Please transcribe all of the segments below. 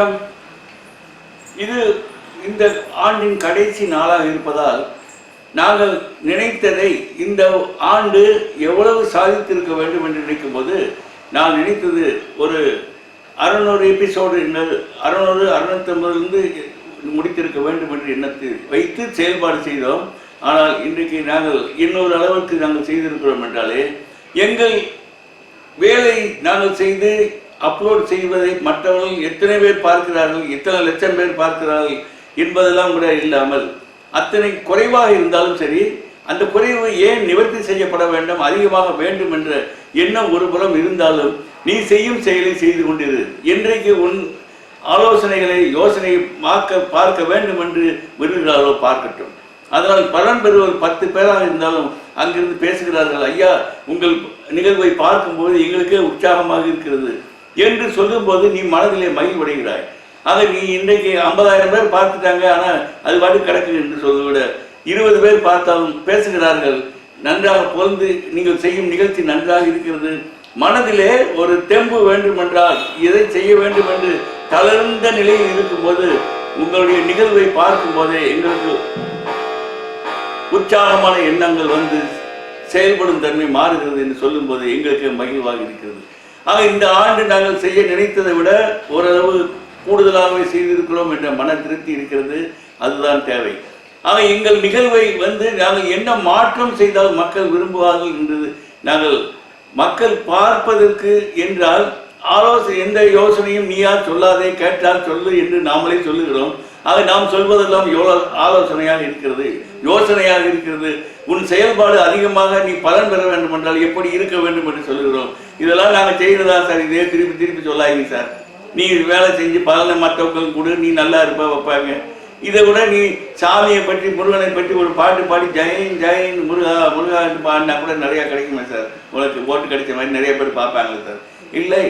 வணக்கம். இது இந்த ஆண்டின் கடைசி நாளாக இருப்பதால் நாங்கள் நினைத்ததை இந்த ஆண்டு எவ்வளவு சாதித்திருக்க வேண்டும் என்று நினைக்கும் போது நான் நினைத்தது ஒரு 600 எபிசோடு 600 650 முடித்திருக்க வேண்டும் என்று எண்ணத்தை வைத்து செயல்பாடு செய்தோம். ஆனால் இன்றைக்கு நாங்கள் இன்னொரு அளவுக்கு நாங்கள் செய்திருக்கிறோம் என்றாலே எங்கள் வேலை நாங்கள் செய்து அப்லோட் செய்வதை மற்றவர்கள் எத்தனை பேர் பார்க்கிறார்கள், எத்தனை லட்சம் பேர் பார்க்கிறார்கள் என்பதெல்லாம் கூட இல்லாமல் அத்தனை குறைவாக இருந்தாலும் சரி, அந்த குறைவு ஏன் நிவர்த்தி செய்யப்பட வேண்டும், அதிகமாக வேண்டும் என்ற எண்ணம் ஒரு புறம் இருந்தாலும் நீ செய்யும் செயலை செய்து கொண்டிரு. என்றைக்கு உன் ஆலோசனைகளை யோசனை பார்க்க வேண்டும் என்று விரும்புகிறார்களோ பார்க்கட்டும். அதனால் பலன் பெறுவது 10 பேராக இருந்தாலும் அங்கிருந்து பேசுகிறார்கள், ஐயா உங்கள் நிகழ்வை பார்க்கும்போது எங்களுக்கே உற்சாகமாக இருக்கிறது என்று சொல்லும்போது நீ மனதிலே மகிழ்வடைகிறாய். ஆக நீ இன்றைக்கு 50,000 பேர் பார்த்துட்டாங்க, ஆனால் அது பாட்டு கிடக்கு என்று சொல்வதை விட 20 பேர் பார்த்தாலும் பேசுகிறார்கள், நன்றாக பொருந்து நீங்கள் செய்யும் நிகழ்ச்சி நன்றாக இருக்கிறது. மனதிலே ஒரு தெம்பு வேண்டுமென்றால் எதை செய்ய வேண்டும் என்று தளர்ந்த நிலையில் இருக்கும்போது உங்களுடைய நிகழ்வை பார்க்கும் போதே எங்களுக்கு உற்சாகமான எண்ணங்கள் வந்து செயல்படும் தன்மை மாறுகிறது என்று சொல்லும் போது எங்களுக்கு மகிழ்வாக இருக்கிறது. ஆக இந்த ஆண்டு நாங்கள் செய்ய நினைத்ததை விட ஓரளவு கூடுதலாகவே செய்திருக்கிறோம் என்ற மன திருப்தி இருக்கிறது. அதுதான் தேவை. ஆக எங்கள் நிகழ்வை வந்து நாங்கள் என்ன மாற்றம் செய்தால் மக்கள் விரும்புவார்கள் என்றது நாங்கள் மக்கள் பார்ப்பதற்கு என்றால் எந்த யோசனையும் நீயா சொல்லாதே, கேட்டால் சொல்லு என்று நாமளே சொல்லுகிறோம். ஆக நாம் சொல்வதெல்லாம் ஆலோசனையாக இருக்கிறது, யோசனையாக இருக்கிறது. உன் செயல்பாடு அதிகமாக நீ பலன் பெற வேண்டும் என்றால் எப்படி இருக்க வேண்டும் என்று சொல்லுகிறோம். இதெல்லாம் நாங்கள் செய்கிறதா சார், இதே திருப்பி சொல்லாங்க சார். நீ வேலை செஞ்சு பலனை மற்றவங்களுக்கு கூட நீ நல்லா இருப்ப வைப்பாங்க. இதை விட நீ சாமியை பற்றி முருகனை பற்றி ஒரு பாட்டு பாடி ஜெயின் ஜெயின் முருகா முருகா என்று பாடினா கூட நிறையா கிடைக்குமே சார். உனக்கு ஓட்டு கிடைச்ச மாதிரி நிறைய பேர் பார்ப்பாங்களே சார். இல்லை.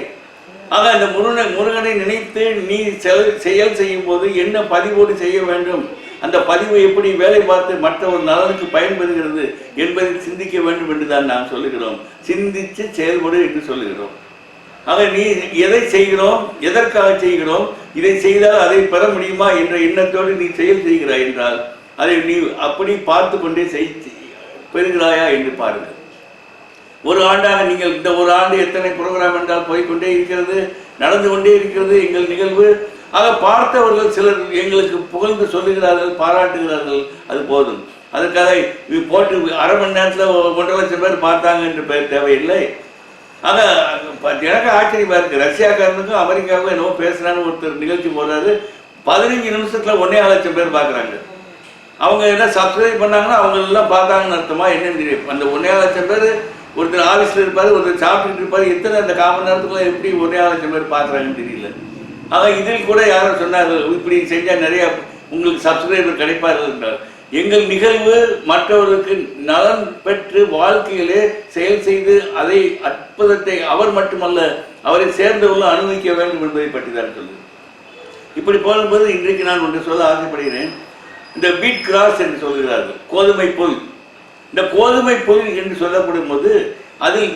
ஆக அந்த முருகனை நினைத்து நீ செயல் செய்யும் போது என்ன பதிவோடு செய்ய வேண்டும், அந்த பதிவு எப்படி வேலை பார்த்து மற்ற ஒரு நலனுக்கு பயன்பெறுகிறது என்பதை சிந்திக்க வேண்டும் என்று தான் நாம் சொல்லுகிறோம். சிந்தித்து செயல்படு என்று சொல்லுகிறோம். ஆக நீ எதை செய்கிறோம், எதற்காக செய்கிறோம், இதை செய்தால் அதை பெற முடியுமா என்ற எண்ணத்தோடு நீ செயல் செய்கிறாய் என்றால் அதை நீ அப்படி பார்த்து கொண்டே பெறுகிறாயா என்று பாருங்கள். ஒரு ஆண்டாக நீங்கள் இந்த ஒரு ஆண்டு எத்தனை ப்ரோக்ராம் என்றால் போய்கொண்டே இருக்கிறது, நடந்து கொண்டே இருக்கிறது எங்கள் நிகழ்வு. ஆக பார்த்தவர்கள் சிலர் எங்களுக்கு புகழ்ந்து சொல்லுகிறார்கள், பாராட்டுகிறார்கள், அது போதும். அதுக்காக இது போட்டு 1/2 மணி நேரத்தில் 1.5 லட்சம் பேர் பார்த்தாங்க என்று பேர் தேவையில்லை. ஆக எனக்கு ஆச்சரியமாக இருக்குது. ரஷ்யாக்காரனுக்கும் அமெரிக்காவுக்கும் என்னவோ பேசுகிறான்னு ஒருத்தர் நிகழ்ச்சி போடுறாரு, 15 நிமிஷத்தில் 1.5 லட்சம் பேர் பார்க்குறாங்க. அவங்க என்ன சப்ஸ்கிரைப் பண்ணாங்கன்னா அவங்க எல்லாம் பார்த்தாங்கன்னு அர்த்தமா என்னன்னு தெரியும். அந்த 1.5 லட்சம் பேர் ஒருத்தர் ஆஃபீஸில் இருப்பார், ஒருத்தர் சாப்பிட்டுட்டு இருப்பார், எத்தனை அந்த 1/4 மணி நேரத்துக்குள்ள எப்படி 1.5 லட்சம் பேர் பார்க்குறாங்கன்னு தெரியல. ஆக இதில் கூட யாரும் சொன்னார்கள், இப்படி செஞ்சால் நிறையா உங்களுக்கு சப்ஸ்கிரைபர் கிடைப்பார்கள் என்றார். எங்கள் நிகழ்வு மற்றவர்களுக்கு நலன் பெற்று வாழ்க்கையிலே செயல் செய்து அதை அற்புதத்தை அவர் மட்டுமல்ல அவரை சேர்ந்தவர்களும் அனுபவிக்க வேண்டும் என்பதை பற்றி தான் சொல்லுது. இப்படி போகும்போது இன்றைக்கு நான் ஒன்று சொல்ல ஆசைப்படுகிறேன். இந்த வீட் கிராஸ் என்று சொல்கிறார்கள், கோதுமை புல். இந்த கோதுமை புல் என்று சொல்லப்படும் போது அதில்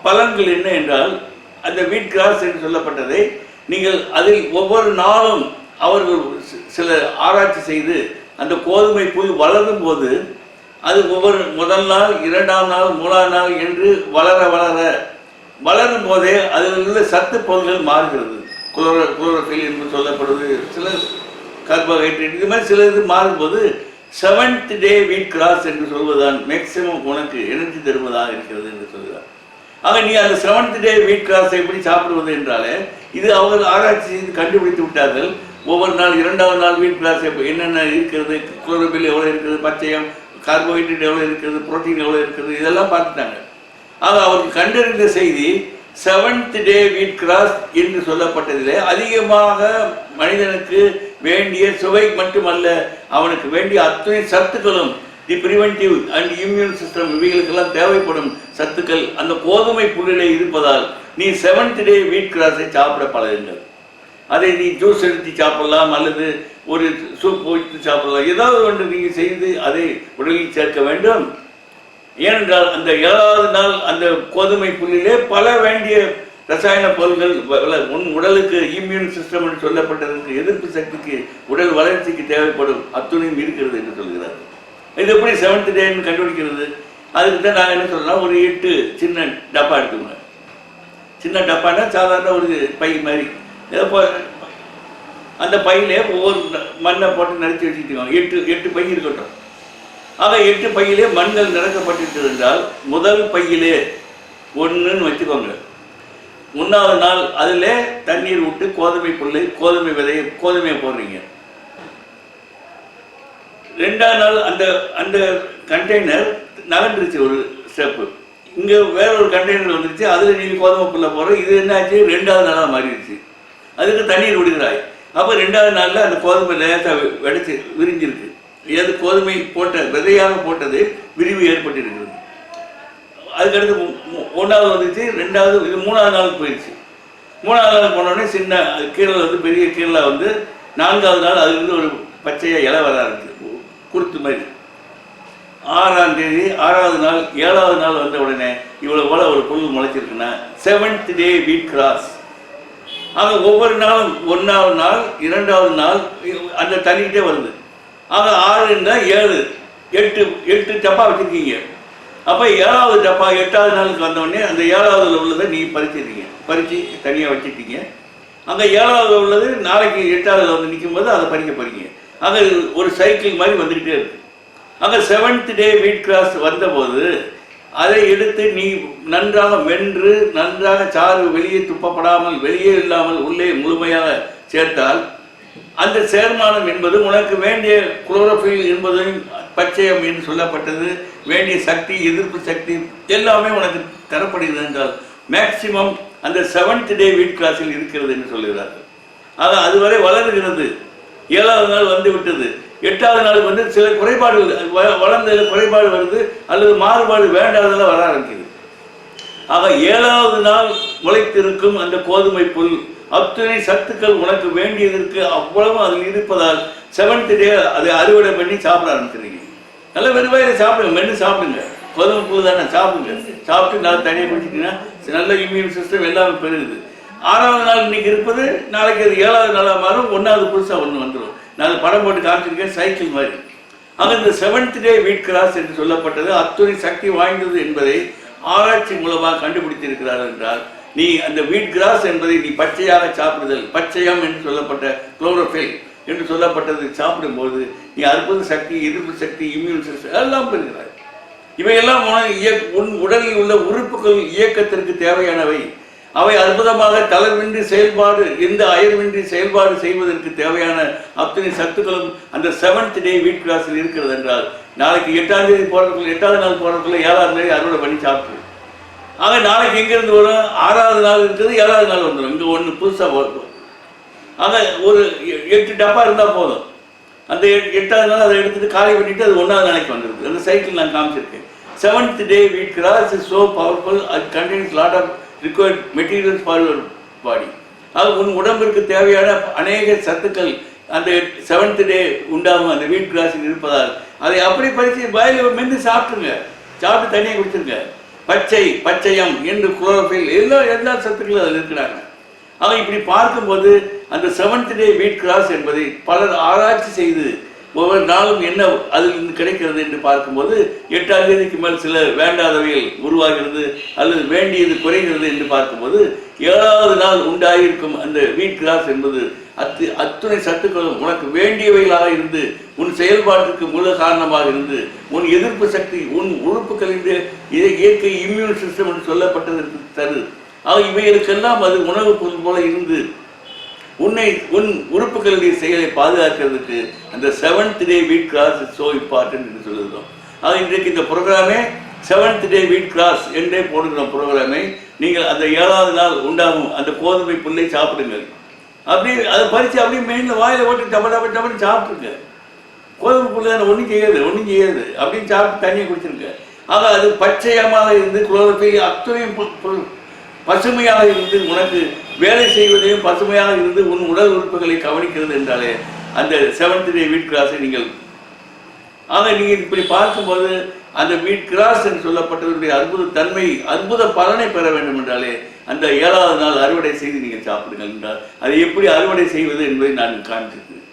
பலன்கள் என்ன என்றால், அந்த வீட் கிராஸ் என்று சொல்லப்பட்டதை நீங்கள் அதில் ஒவ்வொரு நாளும் அவர்கள் சில ஆராய்ச்சி செய்து அந்த கோதுமை புல் வளரும் போது அது ஒவ்வொரு முதல் நாள் 2ஆம் நாள் 3ஆம் நாள் என்று வளரும் போதே அதில் உள்ள சத்து பொருள்கள் மாறுகிறது. குளோரோஃபில் என்று சொல்லப்படுவது, சில கார்போஹைட்ரேட், இது மாதிரி சில இது மாறும்போது 7th day வீட் கிராஸ் என்று சொல்வதுதான் மேக்சிமம் உனக்கு எனர்ஜி தருவதாக இருக்கிறது என்று சொல்கிறார். ஆக நீ அந்த 7th day வீட் கிராஸை எப்படி சாப்பிடுவது என்றாலே இது அவர்கள் ஆராய்ச்சி செய்து கண்டுபிடித்து விட்டார்கள். ஒவ்வொரு நாள் 2ஆவது நாள் வீட் கிராஸ் என்னென்ன இருக்கிறது, குளோரோஃபில் எவ்வளோ இருக்கிறது, பச்சையம் கார்போஹைட்ரேட் எவ்வளோ இருக்கிறது, புரோட்டீன் எவ்வளோ இருக்கிறது, இதெல்லாம் பார்த்துட்டாங்க. ஆக அவருக்கு கண்டறிந்த செய்தி 7th day வீட் கிராஸ் என்று சொல்லப்பட்டதிலே அதிகமாக மனிதனுக்கு வேண்டிய சுவை மட்டுமல்ல, அவனுக்கு வேண்டிய அத்தனை சத்துக்களும் தி ப்ரிவென்டிவ் அண்ட் இம்யூன் சிஸ்டம் இவைகளுக்கெல்லாம் தேவைப்படும் சத்துக்கள் அந்த கோதுமை புல்லிலே இருப்பதால் நீ 7th day வீட் கிராஸை சாப்பிட பழகுங்கள். அதை நீ ஜூஸ் எடுத்து சாப்பிடலாம், அல்லது ஒரு சூப் வைத்து சாப்பிடலாம். ஏதாவது ஒன்று நீங்கள் செய்து அதை உடலில் சேர்க்க வேண்டும். ஏனென்றால் அந்த 7ஆவது நாள் அந்த கோதுமை புல்லிலே பல வேண்டிய ரசாயன பொருட்கள் உன் உடலுக்கு இம்யூன் சிஸ்டம் என்று சொல்லப்பட்டதற்கு எதிர்ப்பு சக்திக்கு உடல் வளர்ச்சிக்கு தேவைப்படும் அத்துணையும் இருக்கிறது என்று சொல்கிறார். இது எப்படி 7th டேன்னு கண்டுபிடிக்கிறது? அதுக்கு தான் நாங்கள் என்ன சொல்லலாம், ஒரு 8 சின்ன டப்பா எடுத்துக்கோங்க. சின்ன டப்பானா சாதாரண ஒரு பை மாதிரி, அந்த பையிலே ஒவ்வொரு மண்ணை போட்டு நிறுத்தி வச்சுக்கிட்டு 8 பை இருக்கட்டும். ஆக 8 பையிலே மண்கள் நிரப்பப்பட்டிருக்கிறது என்றால் முதல் பையிலே 1ன்னு வச்சுக்கோங்க. 3வது நாள் அதில் தண்ணீர் விட்டு கோதுமை புல்லை, கோதுமை விதையை, கோதுமையை போடுறீங்க. 2வது நாள் அந்த கண்டெய்னர் நகர்ந்துருச்சு ஒரு ஸ்டெப்பு, இங்கே வேற ஒரு கண்டெய்னர் வந்துருச்சு, அதில் நீங்கள் கோதுமை புல்லை போடுற. இது என்னாச்சு, 2வது நாளாக மாறிடுச்சு. அதுக்கு தண்ணீர் விடுகிறாய். அப்போ 2வது நாளில் அந்த கோதுமை லேசாக வெடிச்சு விரிஞ்சிருக்கு. ஏது கோதுமை போட்ட விதையாக போட்டது விரிவு ஏற்பட்டிருக்கிறது. அதுக்கடுத்து 1வது வந்துச்சு, 2வது, இது 3வது நாளுக்கு போயிடுச்சு. 3வது நாள் போனோடனே சின்ன கீரல் வந்து பெரிய கீரலாக வந்து 4வது நாள் அதுலேருந்து ஒரு பச்சையாக இலை வர ஆரம்பிச்சு, குருத்து மாதிரி. 6ஆம் தேதி 6வது நாள் 7வது நாள் வந்த உடனே இவ்வளோ போல ஒரு புல் முளைச்சிருக்குன்னா 7th டே வீட் கிராஸ். ஆக ஒவ்வொரு நாளும் 1வது நாள் 2வது நாள் அந்த தண்ணிக்கிட்டே வருது. ஆக 6ன்னா 7, 8 டப்பா வச்சுருக்கீங்க. அப்போ 7வது டப்பா 8வது நாளுக்கு வந்தோடனே அந்த 7வது உள்ளதை நீங்கள் பறித்து தனியாக வச்சுட்டீங்க. அங்கே 7வது உள்ளது நாளைக்கு 8வது வந்து நிற்கும் போது அதை பறிக்க போகிறீங்க. ஆக ஒரு சைக்கிள் மாதிரி வந்துக்கிட்டே இருக்கு. அங்கே 7th டே வீட் கிராஸ் வந்தபோது அதை எடுத்து நீ நன்றாக வென்று நன்றாக சாறு வெளியே துப்பப்படாமல் வெளியே இல்லாமல் உள்ளே முழுமையாக சேர்த்தால் அந்த சேர்மானம் என்பது உனக்கு வேண்டிய குளோரோஃபில் என்பதையும் பச்சையம் என்று சொல்லப்பட்டது வேண்டிய சக்தி, எதிர்ப்பு சக்தி எல்லாமே உனக்கு தரப்படுகிறது என்றால் மேக்சிமம் அந்த 7th டே வீட் கிராஸில் இருக்கிறது என்று சொல்லுகிறார்கள். ஆக அதுவரை வளர்கிறது. 7வது நாள் வந்து விட்டது. 8வது நாளுக்கு வந்து சில குறைபாடுகள் வளர்ந்ததில் குறைபாடு வருது, அல்லது மாறுபாடு வேண்டாதெல்லாம் வர ஆரம்பிக்குது. ஆக 7வது நாள் முளைத்திருக்கும் அந்த கோதுமை புல் அத்தனை சத்துக்கள் உனக்கு வேண்டியதற்கு அவ்வளவு அதில் இருப்பதால் 7th டே அதை அறுவடை பண்ணி சாப்பிட ஆரம்பிச்சிருக்கீங்க. நல்ல வெறுவாயில சாப்பிடுங்க, மென்று சாப்பிடுங்க. கோதுமை புல் தானே சாப்பிடுங்க. சாப்பிட்டு நல்லா தனியாக குடிச்சிட்டிங்கன்னா நல்ல இம்யூன் சிஸ்டம் எல்லாமே பெருகுது. 6வது நாள் இன்னைக்கு இருப்பது நாளைக்கு அது 7வது நாளாக மாறும். 1வது புதுசாக ஒன்று வந்துடும். நான் படம் போட்டு காமிச்சிருக்கேன், சைக்கிள் மாதிரி. ஆக இந்த 7th டே வீட் கிராஸ் என்று சொல்லப்பட்டது அத்துணை சக்தி வாய்ந்தது என்பதை ஆராய்ச்சி மூலமாக கண்டுபிடித்திருக்கிறார்கள் என்றால் நீ அந்த வீட் கிராஸ் என்பதை நீ பச்சையாக சாப்பிடுதல், பச்சையம் என்று சொல்லப்பட்ட குளோரோஃபில் என்று சொல்லப்பட்டது சாப்பிடும்போது நீ அற்புத சக்தி, எதிர்ப்பு சக்தி, இம்யூன் சிஸ்டம் எல்லாம் பெறுகிறாய். இவையெல்லாம் உன் உடலில் உள்ள உறுப்புகள் இயக்கத்திற்கு தேவையானவை. அவை அற்புதமாக தளர்வின்றி செயல்பாடு, எந்த அயர்வின்றி செயல்பாடு செய்வதற்கு தேவையான அத்தனை சத்துக்களும் அந்த 7th டே வீட் கிராஸில் இருக்கிறது என்றால் நாளைக்கு 8ஆம் தேதி போறதுக்குள்ள, 8வது நாள் போறதுக்குள்ள 7ஆம் தேதி அறுவடை பண்ணி சாப்பிட்டு. ஆக நாளைக்கு எங்கிருந்து வரும்? 6வது நாள் இருக்குது, 7வது நாள் வந்துடும். இங்கே ஒன்று புதுசாக வரும். ஆக ஒரு 8 டப்பா இருந்தால் போதும். அந்த 8வது நாள் அதை எடுத்துட்டு காலி பண்ணிட்டு அது 1வது நாளைக்கு வந்துடுது. அந்த சைக்கிள் நான் காமிச்சிருக்கேன். 7th டே வீட் cross is so powerful, it contains lot of required materials for your body. அது உன் உடம்பிற்கு தேவையான அநேக சத்துக்கள் அந்த 7th டே உண்டாகும் அந்த வீட் கிராஸில் இருப்பதால் அதை அப்படி பறித்து வாயில மென்று சாப்பிட்டுங்க. சாப்பிட்டு தனியாக குடிச்சிருங்க. பச்சையம் என்று குளோரோஃபில் எல்லா சத்துக்களும் அதில் இருக்கிறாங்க. ஆக இப்படி பார்க்கும்போது அந்த 7th டே வீட் கிராஸ் என்பதை பலர் ஆராய்ச்சி செய்து ஒவ்வொரு நாளும் என்ன அதில் கிடைக்கிறது என்று பார்க்கும்போது 8ஆம் தேதிக்கு மேல் சில வேண்டாதவைகள் உருவாகிறது அல்லது வேண்டியது குறைகிறது என்று பார்க்கும்போது 7வது நாள் உண்டாயிருக்கும் அந்த வீட் கிராஸ் என்பது அத்துணை சத்துக்களும் உனக்கு வேண்டியவைகளாக இருந்து உன் செயல்பாட்டிற்கு மூல காரணமாக இருந்து உன் எதிர்ப்பு சக்தி, உன் உறுப்புகளின் இயற்கை இம்யூன் சிஸ்டம் என்று சொல்லப்பட்டதற்கு தரு. ஆக இவைகளுக்கெல்லாம் அது உணவு பொருள் போல இருந்து உன் உறுப்புகளுடைய செயலை பாதுகாக்கிறதுக்கு அந்த 7th டே வீட் கிராஸ் இஸ் so important என்று சொல்லுகிறோம். ஆக இன்றைக்கு இந்த ப்ரோக்ராமே 7th டே வீட் கிராஸ் என்றே போடுகிறோம். ப்ரோக்ராமை நீங்கள் அந்த 7வது நாள் உண்டாகும் அந்த கோதுமை புல்லை சாப்பிடுங்கள். அப்படி அதை பறித்து அப்படியே மெயினில் வாயில் ஓட்டு டப்பன்னு சாப்பிட்டுருங்க. கோதுமை புல் தானே, ஒன்றும் செய்யாது அப்படின்னு சாப்பிட்டு தண்ணியை குடிச்சிருங்க. ஆக அது பச்சையமாக இருந்து குளோரோஃபில் அத்தனையும் பசுமையாக இருந்து உனக்கு வேலை செய்வதையும் பசுமையாக இருந்து உன் உடல் உறுப்புகளை கவனிக்கிறது என்றாலே அந்த 7th டே வீட் கிராஸை நீங்கள். ஆக நீங்கள் இப்படி பார்க்கும்போது அந்த வீட் கிராஸ் என்று சொல்லப்பட்டவருடைய அற்புத தன்மை, அற்புத பலனை பெற வேண்டும் என்றாலே அந்த 7வது நாள் அறுவடை செய்து நீங்கள் சாப்பிடுங்கள் என்றால் அதை எப்படி அறுவடை செய்வது என்பதை நான் காண்பிச்சிருக்கிறேன்.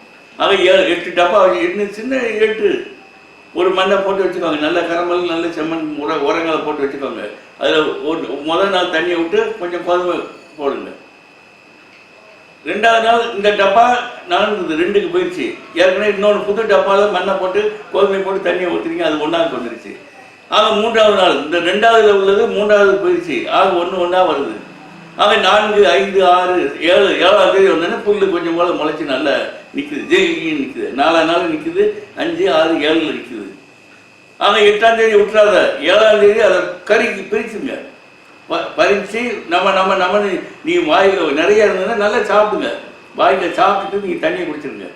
ஆக 8 டப்பா என்ன சின்ன 8 ஒரு மண்ணை போட்டு வச்சுக்கோங்க, நல்ல கரமல் நல்ல செம்மண் உரங்களை போட்டு வச்சுக்கோங்க. அதில் முதல் நாள் தண்ணியை விட்டு கொஞ்சம் கோதுமை போடுங்க. 2வது நாள் இந்த டப்பா 2க்கு போயிடுச்சு. ஏற்கனவே இன்னொன்று புது டப்பாவில் மண்ணை போட்டு கோதுமை போட்டு தண்ணியை ஊற்றுறீங்க, அது 1க்கு வந்துடுச்சு. ஆக 3வது நாள் இந்த 2வதுல உள்ளது 3வது போயிடுச்சு. ஆக 1 வருது. ஆக 4, 5, 6, 7 7ஆம் தேதி வந்தோடனே புல்லு கொஞ்சம் போல முளைச்சி நல்லா நிற்குது, ஜெயின்னு நிற்குது. 4ஆம் நாள் நிற்குது, 5, 6, 7 நிற்குது. ஆக 8ஆம் தேதி விட்டுறாத, 7ஆம் தேதி அதை கறிக்கு பிரிச்சுங்க. பறித்து நம்ம நீ வாயில் நிறைய இருந்ததுன்னா நல்லா சாப்பிடுங்க. வாயில் சாப்பிட்டுட்டு நீங்கள் தண்ணியை குடிச்சிருங்க.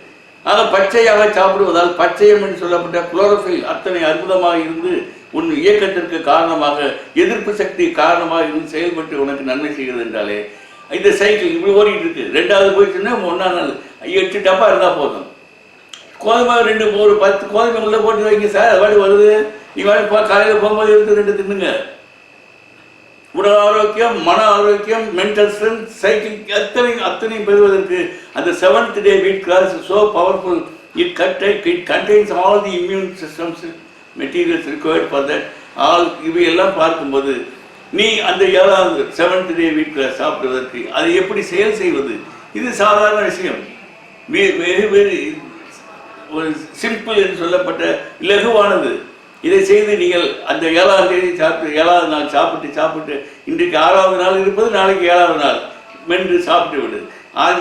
ஆக பச்சையாக சாப்பிடுவதால் பச்சையம் என்று சொல்லப்பட்ட குளோரோஃபில் அத்தனை அற்புதமாக இருந்து உன் இயக்கத்திற்கு காரணமாக, எதிர்ப்பு சக்தி காரணமாக இருந்து செயல்பட்டு உனக்கு நன்மை செய்கிறது என்றாலே இந்த சைக்கிள் இப்படி ஓடிட்டு இருக்கு. 2வது போயிடுச்சுன்னா 1ஆம் நாள் 8 டப்பா இருந்தால் போதும். கோதுமை ஒரு 10 கோதுமை உள்ள போட்டு வைங்க சார், அது வாடி வருது. நீ வாடி காலையில் போகும்போது எடுத்து 2 தின்னுங்க. உடல் ஆரோக்கியம், மன ஆரோக்கியம், மென்டல் ஸ்ட்ரென்த், சைக்கிள் அத்தனையும் பெறுவதற்கு அந்த 7th day wheat grass is so powerful. It contains all the immune systems materials required for that. இவையெல்லாம் பார்க்கும்போது நீ அந்த 7th day wheat grass சாப்பிடுவதற்கு அதை எப்படி செயல் செய்வது, இது சாதாரண விஷயம். வெரி வெரி ஒரு சிம்பிள் என்று சொல்லப்பட்ட இலகுவானது. இதை செய்து நீங்கள் அந்த 7ஆம் தேதி சாப்பிட்டு 7வது நாள் சாப்பிட்டு இன்றைக்கு 6வது நாள் இருப்பது, நாளைக்கு 7வது நாள் மென்று சாப்பிட்டு விடு.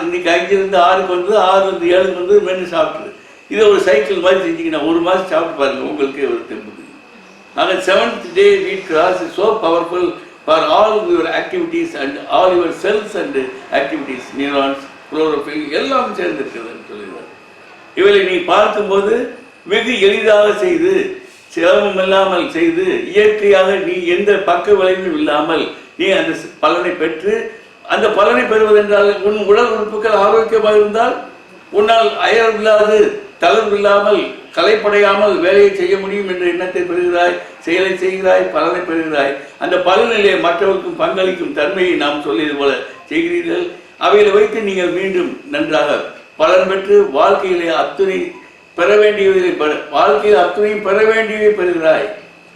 இன்னைக்கு 5லிருந்து 6க்கு வந்து 6லிருந்து 7க்கு வந்து மென்று சாப்பிட்டு இதை ஒரு சைக்கிள் மாதிரி செஞ்சிங்கன்னா 1 மாதம் சாப்பிட்டு பாருங்கள், உங்களுக்கே ஒரு தெம்புது. ஆக 7th day wheat grass is so powerful for all your activities and all your cells and activities, neurons, chlorophyll எல்லாம் சேர்ந்திருக்கிறதுன்னு சொல்லுகிறார். இவரை நீ பார்க்கும்போது வெகு எளிதாக செய்து, சிரமம் இல்லாமல் செய்து, இயற்கையாக நீ எந்த பக்க விளைவும் இல்லாமல் நீ அந்த பலனை பெற்று, அந்த பலனை பெறுவதென்றால் உன் உடல் உறுப்புகள் ஆரோக்கியமாக இருந்தால் உன்னால் அயர்வில்லாது, தளர்வில்லாமல், கலைப்படையாமல் வேலையை செய்ய முடியும் என்ற எண்ணத்தை பெறுகிறாய், செயலை செய்கிறாய், பலனை பெறுகிறாய். அந்த பலனிலே மற்றவருக்கும் பங்களிக்கும் தன்மையை நாம் சொல்லியது போல செய்கிறீர்கள். அவைகளை வைத்து நீங்கள் மீண்டும் நன்றாக பலன் பெற்று வாழ்க்கையிலே அத்துணை பெற வேண்டியதை வாழ்க்கையில் அத்துணையும் பெற வேண்டியதை பெறுகிறாய்.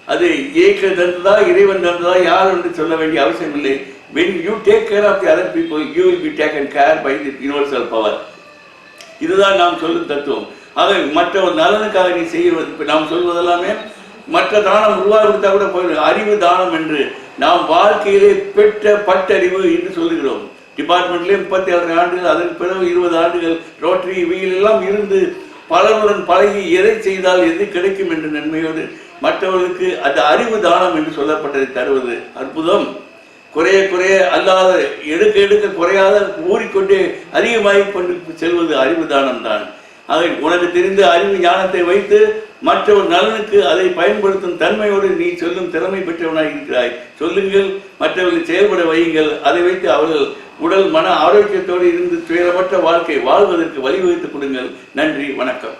அது இயக்க தந்ததா, இறைவன் தந்ததா, யார் என்று சொல்ல வேண்டிய அவசியம் இல்லை. when you take care of the other people, you will be taken care by the universal power. இதுதான் நாம் சொல்லும் தத்துவம். ஆக மற்ற ஒரு நலனுக்காக நீ செய்வது, இப்போ நாம் சொல்வதெல்லாமே மற்ற தானம் உருவாக கொடுத்தா கூட போயிடும். அறிவு தானம் என்று நாம் வாழ்க்கையிலே பெற்ற பட்டறிவு என்று சொல்லுகிறோம். டிபார்ட்மெண்ட்லேயே 37 ஆண்டுகள், அதற்கு பிறகு 20 ஆண்டுகள் ரோட்டரி இவைகளெல்லாம் இருந்து பலருடன் பழகி எதை செய்தால் எது கிடைக்கும் என்ற நன்மையோடு மற்றவர்களுக்கு அந்த அறிவு தானம் என்று சொல்லப்பட்டதை தருவது அற்புதம். குறைய அல்லாத, எடுக்க குறையாத, ஊறிக்கொண்டே அதிகமாகி கொண்டு செல்வது அறிவு தானம் தான். அதை உனக்கு தெரிந்த அறிவு ஞானத்தை வைத்து மற்றவர் நலனுக்கு அதை பயன்படுத்தும் தன்மையோடு நீ சொல்லும் திறமை பெற்றவனாக இருக்கிறாய். சொல்லுங்கள், மற்றவர்களை செயல்பட வையுங்கள். அதை வைத்து அவர்கள் உடல் மன ஆரோக்கியத்தோடு இருந்து துயரமற்ற வாழ்க்கை வாழ்வதற்கு வழிவகுத்துக் கொடுங்கள். நன்றி, வணக்கம்.